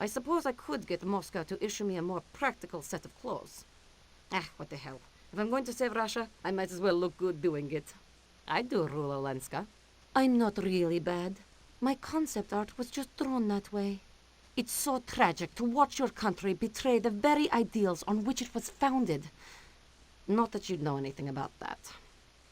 I suppose I could get Moscow to issue me a more practical set of clothes. Ah, what the hell. If I'm going to save Russia, I might as well look good doing it. I do rule Olenska. I'm not really bad. My concept art was just drawn that way. It's so tragic to watch your country betray the very ideals on which it was founded. Not that you'd know anything about that.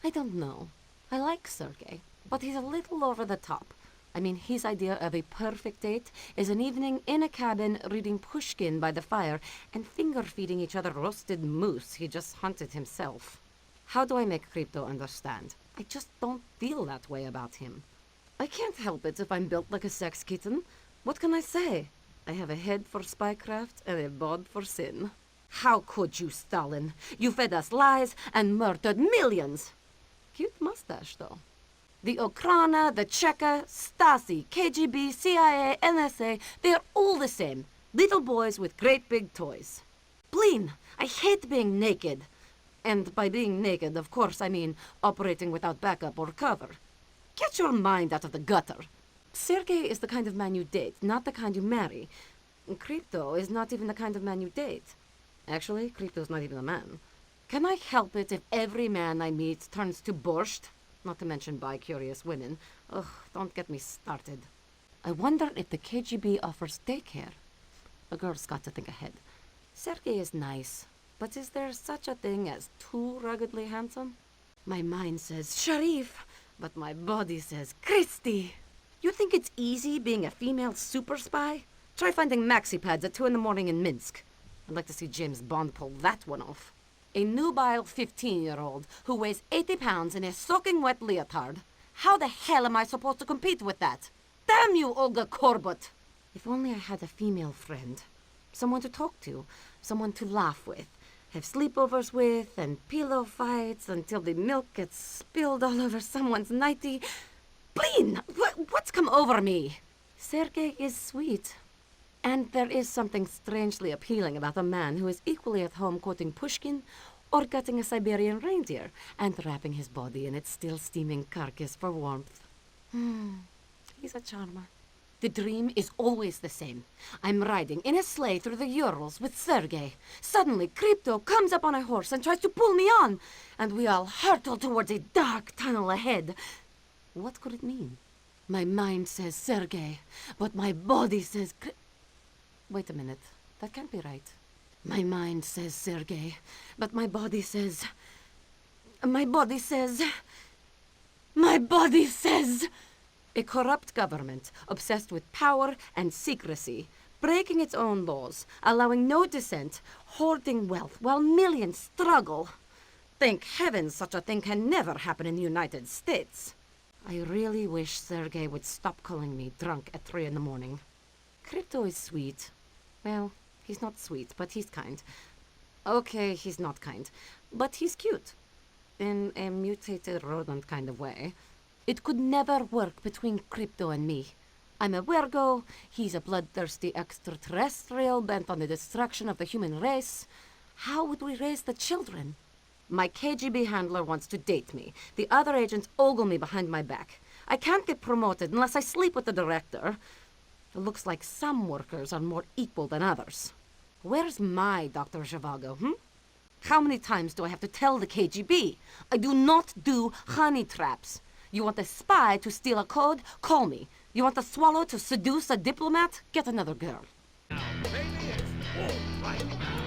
I don't know. I like Sergei, but he's a little over the top. I mean, his idea of a perfect date is an evening in a cabin reading Pushkin by the fire and finger-feeding each other roasted moose he just hunted himself. How do I make Crypto understand? I just don't feel that way about him. I can't help it if I'm built like a sex kitten. What can I say? I have a head for spycraft and a bod for sin. How could you, Stalin? You fed us lies and murdered millions! Cute mustache, though. The Okrana, the Cheka, Stasi, KGB, CIA, NSA, they're all the same. Little boys with great big toys. Blin, I hate being naked. And by being naked, of course, I mean operating without backup or cover. Get your mind out of the gutter. Sergei is the kind of man you date, not the kind you marry. Crypto is not even the kind of man you date. Actually, Crypto's not even a man. Can I help it if every man I meet turns to borscht? Not to mention bi-curious women. Ugh, don't get me started. I wonder if the KGB offers daycare. A girl's got to think ahead. Sergei is nice, but is there such a thing as too ruggedly handsome? My mind says Sharif, but my body says Christy. You think it's easy being a female super spy? Try finding maxi pads at 2 in the morning in Minsk. I'd like to see James Bond pull that one off. A nubile 15-year-old who weighs 80 pounds in a soaking wet leotard. How the hell am I supposed to compete with that? Damn you, Olga Korbut! If only I had a female friend. Someone to talk to, someone to laugh with, have sleepovers with, and pillow fights until the milk gets spilled all over someone's nightie. Blin! What's come over me? Sergei is sweet. And there is something strangely appealing about a man who is equally at home quoting Pushkin or gutting a Siberian reindeer and wrapping his body in its still steaming carcass for warmth. He's a charmer. The dream is always the same. I'm riding in a sleigh through the Urals with Sergei. Suddenly, Crypto comes up on a horse and tries to pull me on, and we all hurtle towards a dark tunnel ahead. What could it mean? My mind says Sergei, but my body says... Wait a minute. That can't be right. My mind says Sergei, but my body says... My body says... A corrupt government, obsessed with power and secrecy, breaking its own laws, allowing no dissent, hoarding wealth while millions struggle. Thank heavens such a thing can never happen in the United States. I really wish Sergei would stop calling me drunk at 3 in the morning. Crypto is sweet. Well, he's not sweet, but he's kind. Okay, he's not kind, but he's cute. In a mutated rodent kind of way. It could never work between Crypto and me. I'm a Virgo, he's a bloodthirsty extraterrestrial bent on the destruction of the human race. How would we raise the children? My KGB handler wants to date me. The other agents ogle me behind my back. I can't get promoted unless I sleep with the director. It looks like some workers are more equal than others. Where's my Dr. Zhivago, How many times do I have to tell the KGB? I do not do honey traps. You want a spy to steal a code? Call me. You want a swallow to seduce a diplomat? Get another girl. Now, baby, it's all right now.